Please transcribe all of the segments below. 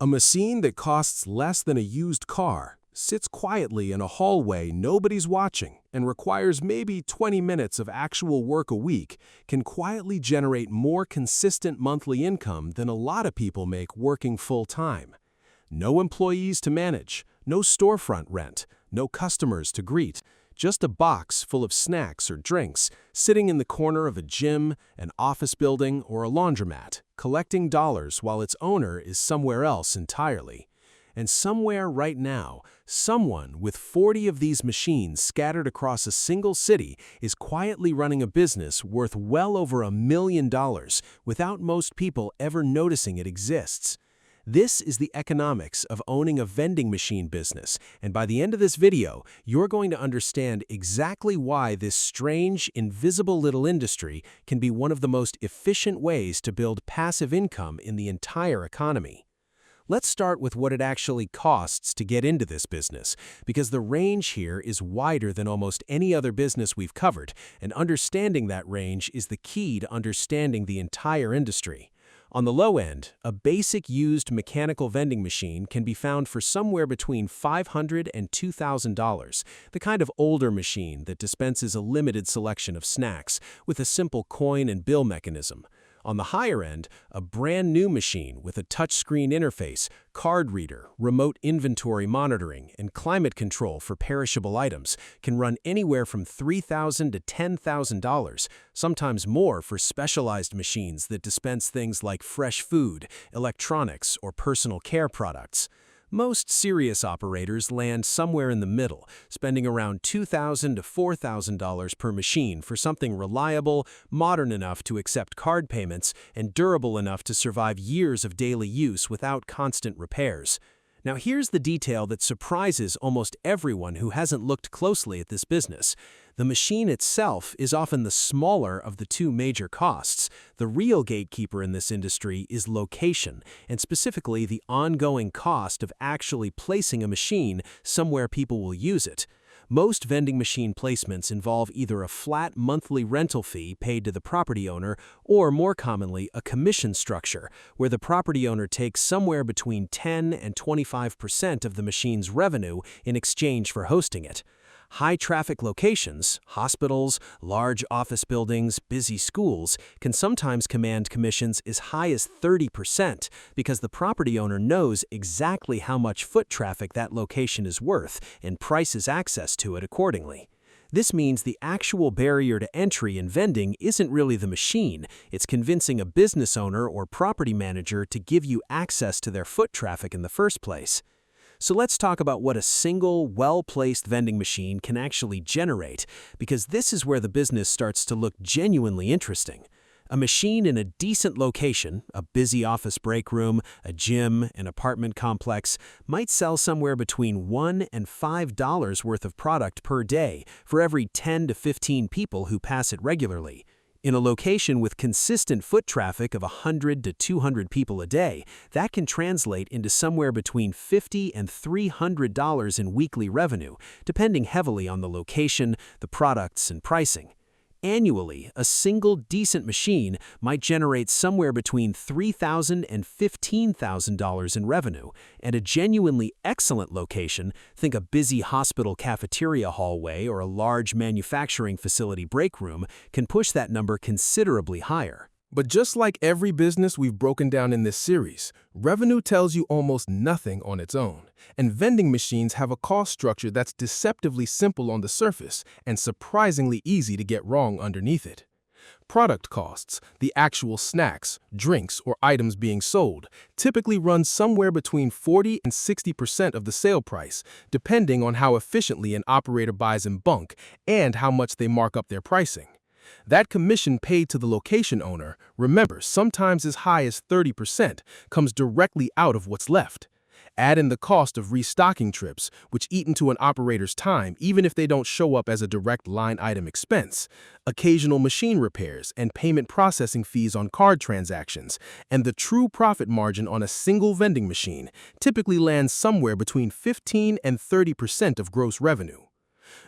A machine that costs less than a used car, sits quietly in a hallway nobody's watching, and requires maybe 20 minutes of actual work a week, can quietly generate more consistent monthly income than a lot of people make working full-time. No employees to manage, no storefront rent, no customers to greet, just a box full of snacks or drinks sitting in the corner of a gym, an office building, or a laundromat, collecting dollars while its owner is somewhere else entirely. And somewhere right now, someone with 40 of these machines scattered across a single city is quietly running a business worth well over $1 million without most people ever noticing it exists. This is the economics of owning a vending machine business, and by the end of this video, you're going to understand exactly why this strange, invisible little industry can be one of the most efficient ways to build passive income in the entire economy. Let's start with what it actually costs to get into this business, because the range here is wider than almost any other business we've covered, and understanding that range is the key to understanding the entire industry. On the low end, a basic used mechanical vending machine can be found for somewhere between $500 and $2,000, the kind of older machine that dispenses a limited selection of snacks with a simple coin and bill mechanism. On the higher end, a brand new machine with a touchscreen interface, card reader, remote inventory monitoring, and climate control for perishable items can run anywhere from $3,000 to $10,000, sometimes more for specialized machines that dispense things like fresh food, electronics, or personal care products. Most serious operators land somewhere in the middle, spending around $2,000 to $4,000 per machine for something reliable, modern enough to accept card payments, and durable enough to survive years of daily use without constant repairs. Now here's the detail that surprises almost everyone who hasn't looked closely at this business. The machine itself is often the smaller of the two major costs. The real gatekeeper in this industry is location, and specifically the ongoing cost of actually placing a machine somewhere people will use it. Most vending machine placements involve either a flat monthly rental fee paid to the property owner or, more commonly, a commission structure, where the property owner takes somewhere between 10 and 25% of the machine's revenue in exchange for hosting it. High-traffic locations, hospitals, large office buildings, busy schools, can sometimes command commissions as high as 30% because the property owner knows exactly how much foot traffic that location is worth and prices access to it accordingly. This means the actual barrier to entry in vending isn't really the machine, it's convincing a business owner or property manager to give you access to their foot traffic in the first place. So let's talk about what a single, well-placed vending machine can actually generate, because this is where the business starts to look genuinely interesting. A machine in a decent location, a busy office break room, a gym, an apartment complex, might sell somewhere between $1 and $5 worth of product per day for every 10 to 15 people who pass it regularly. In a location with consistent foot traffic of 100 to 200 people a day, that can translate into somewhere between $50 and $300 in weekly revenue, depending heavily on the location, the products, and pricing. Annually, a single decent machine might generate somewhere between $3,000 and $15,000 in revenue, and a genuinely excellent location, think a busy hospital cafeteria hallway or a large manufacturing facility break room, can push that number considerably higher. But just like every business we've broken down in this series, revenue tells you almost nothing on its own. And vending machines have a cost structure that's deceptively simple on the surface and surprisingly easy to get wrong underneath it. Product costs, the actual snacks, drinks, or items being sold, typically run somewhere between 40 and 60% of the sale price, depending on how efficiently an operator buys in bulk and how much they mark up their pricing. That commission paid to the location owner, remember, sometimes as high as 30%, comes directly out of what's left. Add in the cost of restocking trips, which eat into an operator's time even if they don't show up as a direct line item expense, occasional machine repairs and payment processing fees on card transactions, and the true profit margin on a single vending machine typically lands somewhere between 15 and 30% of gross revenue.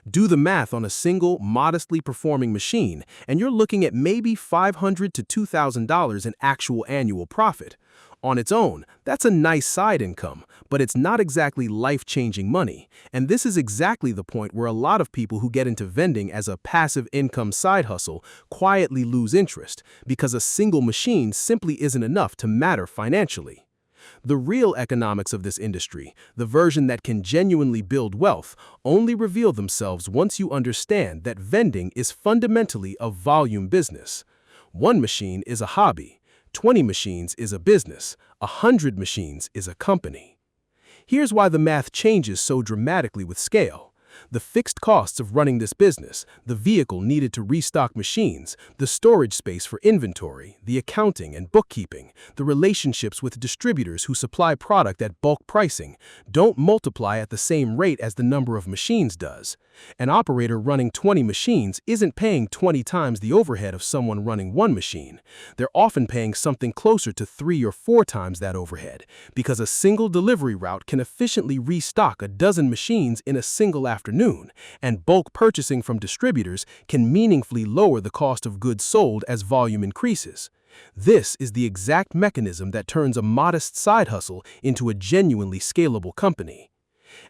Do the math on a single, modestly performing machine, and you're looking at maybe $500 to $2,000 in actual annual profit. On its own, that's a nice side income, but it's not exactly life-changing money. And this is exactly the point where a lot of people who get into vending as a passive income side hustle quietly lose interest, because a single machine simply isn't enough to matter financially. The real economics of this industry, the version that can genuinely build wealth, only reveal themselves once you understand that vending is fundamentally a volume business. One machine is a hobby. 20 machines is a business, 100 machines is a company. Here's why the math changes so dramatically with scale. The fixed costs of running this business, the vehicle needed to restock machines, the storage space for inventory, the accounting and bookkeeping, the relationships with distributors who supply product at bulk pricing, don't multiply at the same rate as the number of machines does. An operator running 20 machines isn't paying 20 times the overhead of someone running one machine. They're often paying something closer to 3 or 4 times that overhead, because a single delivery route can efficiently restock a dozen machines in a single afternoon, and bulk purchasing from distributors can meaningfully lower the cost of goods sold as volume increases. This is the exact mechanism that turns a modest side hustle into a genuinely scalable company.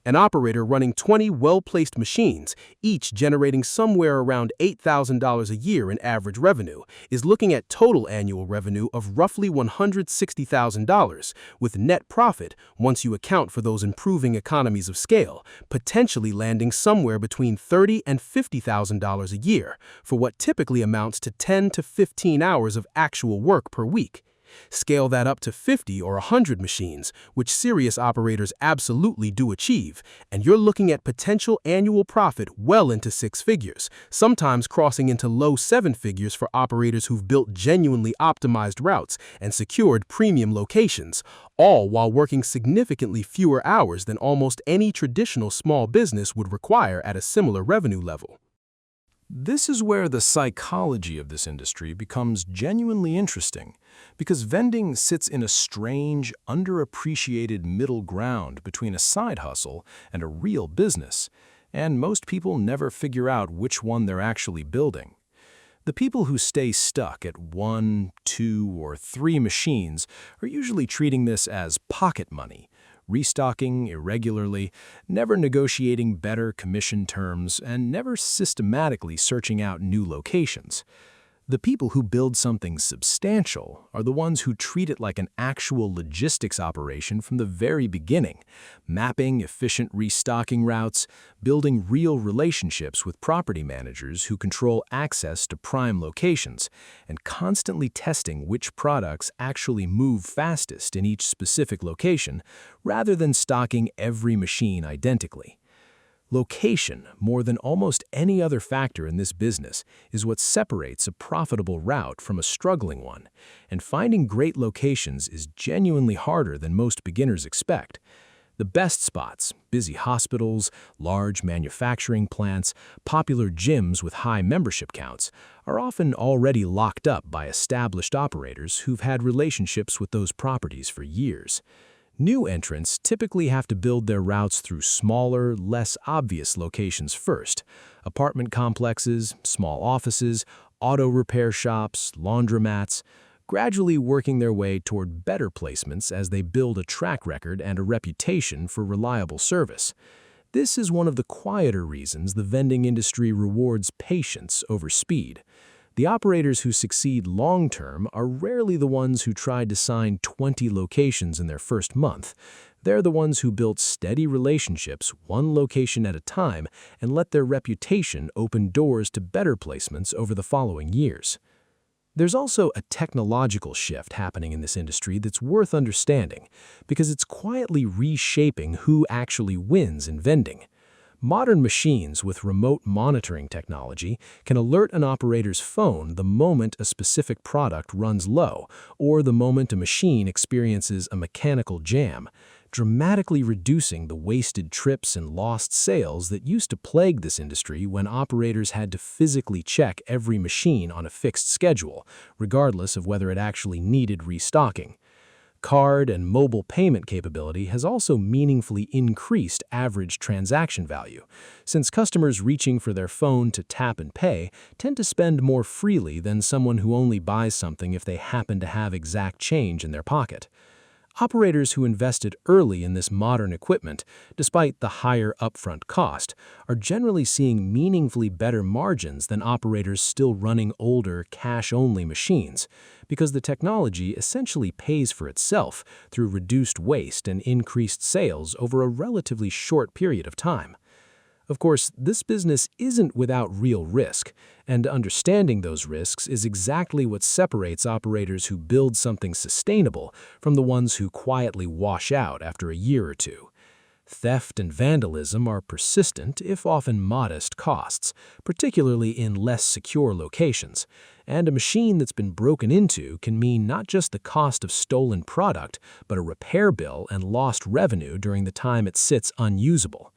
An operator running 20 well-placed machines, each generating somewhere around $8,000 a year in average revenue, is looking at total annual revenue of roughly $160,000, with net profit, once you account for those improving economies of scale, potentially landing somewhere between $30,000 and $50,000 a year, for what typically amounts to 10 to 15 hours of actual work per week. Scale that up to 50 or 100 machines, which serious operators absolutely do achieve, and you're looking at potential annual profit well into 6 figures, sometimes crossing into low 7 figures for operators who've built genuinely optimized routes and secured premium locations, all while working significantly fewer hours than almost any traditional small business would require at a similar revenue level. This is where the psychology of this industry becomes genuinely interesting, because vending sits in a strange, underappreciated middle ground between a side hustle and a real business, and most people never figure out which one they're actually building. The people who stay stuck at 1, 2, or 3 machines are usually treating this as pocket money, restocking irregularly, never negotiating better commission terms, and never systematically searching out new locations. The people who build something substantial are the ones who treat it like an actual logistics operation from the very beginning, mapping efficient restocking routes, building real relationships with property managers who control access to prime locations, and constantly testing which products actually move fastest in each specific location, rather than stocking every machine identically. Location, more than almost any other factor in this business, is what separates a profitable route from a struggling one, and finding great locations is genuinely harder than most beginners expect. The best spots, busy hospitals, large manufacturing plants, popular gyms with high membership counts, are often already locked up by established operators who've had relationships with those properties for years. New entrants typically have to build their routes through smaller, less obvious locations first: apartment complexes, small offices, auto repair shops, laundromats, gradually working their way toward better placements as they build a track record and a reputation for reliable service. This is one of the quieter reasons the vending industry rewards patience over speed. The operators who succeed long-term are rarely the ones who tried to sign 20 locations in their first month. They're the ones who built steady relationships, one location at a time, and let their reputation open doors to better placements over the following years. There's also a technological shift happening in this industry that's worth understanding, because it's quietly reshaping who actually wins in vending. Modern machines with remote monitoring technology can alert an operator's phone the moment a specific product runs low or the moment a machine experiences a mechanical jam, dramatically reducing the wasted trips and lost sales that used to plague this industry when operators had to physically check every machine on a fixed schedule, regardless of whether it actually needed restocking. Card and mobile payment capability has also meaningfully increased average transaction value, since customers reaching for their phone to tap and pay tend to spend more freely than someone who only buys something if they happen to have exact change in their pocket. Operators who invested early in this modern equipment, despite the higher upfront cost, are generally seeing meaningfully better margins than operators still running older, cash-only machines, because the technology essentially pays for itself through reduced waste and increased sales over a relatively short period of time. Of course, this business isn't without real risk, and understanding those risks is exactly what separates operators who build something sustainable from the ones who quietly wash out after a year or two. Theft and vandalism are persistent, if often modest, costs, particularly in less secure locations, and a machine that's been broken into can mean not just the cost of stolen product, but a repair bill and lost revenue during the time it sits unusable.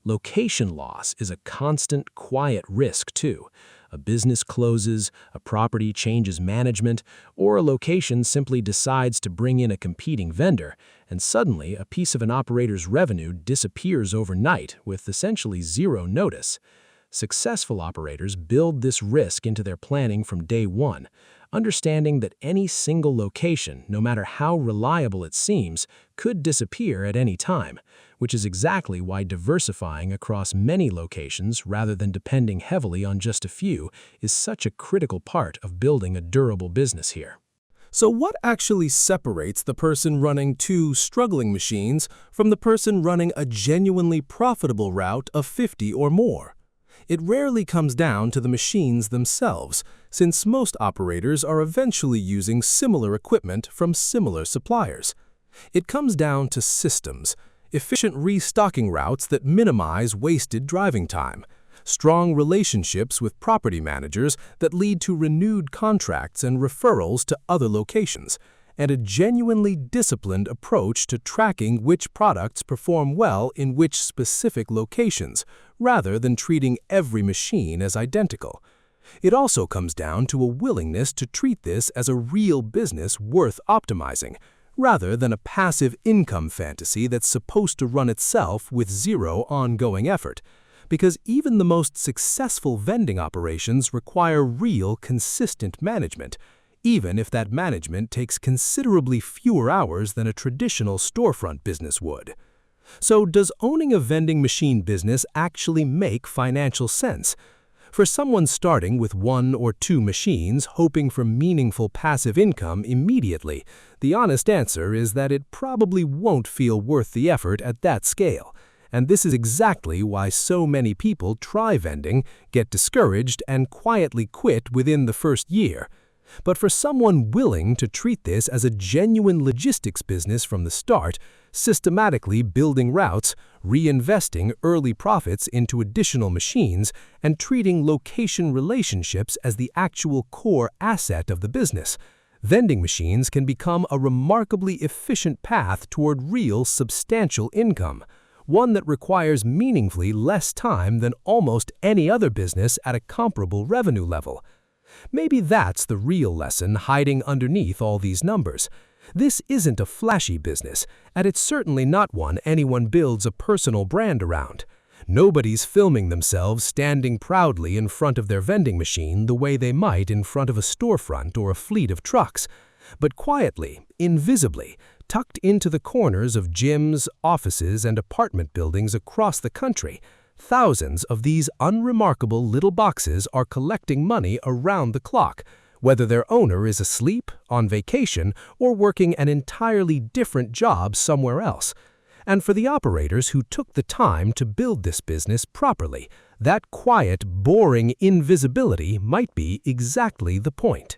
Location loss is a constant, quiet risk, too. A business closes, a property changes management, or a location simply decides to bring in a competing vendor, and suddenly a piece of an operator's revenue disappears overnight with essentially zero notice. Successful operators build this risk into their planning from day one, understanding that any single location, no matter how reliable it seems, could disappear at any time, which is exactly why diversifying across many locations rather than depending heavily on just a few is such a critical part of building a durable business here. So what actually separates the person running two struggling machines from the person running a genuinely profitable route of 50 or more? It rarely comes down to the machines themselves, since most operators are eventually using similar equipment from similar suppliers. It comes down to systems, efficient restocking routes that minimize wasted driving time, strong relationships with property managers that lead to renewed contracts and referrals to other locations, and a genuinely disciplined approach to tracking which products perform well in which specific locations, rather than treating every machine as identical. It also comes down to a willingness to treat this as a real business worth optimizing, rather than a passive income fantasy that's supposed to run itself with zero ongoing effort. Because even the most successful vending operations require real, consistent management, even if that management takes considerably fewer hours than a traditional storefront business would. So does owning a vending machine business actually make financial sense? For someone starting with 1 or 2 machines hoping for meaningful passive income immediately, the honest answer is that it probably won't feel worth the effort at that scale. And this is exactly why so many people try vending, get discouraged, and quietly quit within the first year. But for someone willing to treat this as a genuine logistics business from the start, systematically building routes, reinvesting early profits into additional machines, and treating location relationships as the actual core asset of the business, vending machines can become a remarkably efficient path toward real, substantial income, one that requires meaningfully less time than almost any other business at a comparable revenue level. Maybe that's the real lesson hiding underneath all these numbers. This isn't a flashy business, and it's certainly not one anyone builds a personal brand around. Nobody's filming themselves standing proudly in front of their vending machine the way they might in front of a storefront or a fleet of trucks. But quietly, invisibly, tucked into the corners of gyms, offices, and apartment buildings across the country, thousands of these unremarkable little boxes are collecting money around the clock, whether their owner is asleep, on vacation, or working an entirely different job somewhere else. And for the operators who took the time to build this business properly, that quiet, boring invisibility might be exactly the point.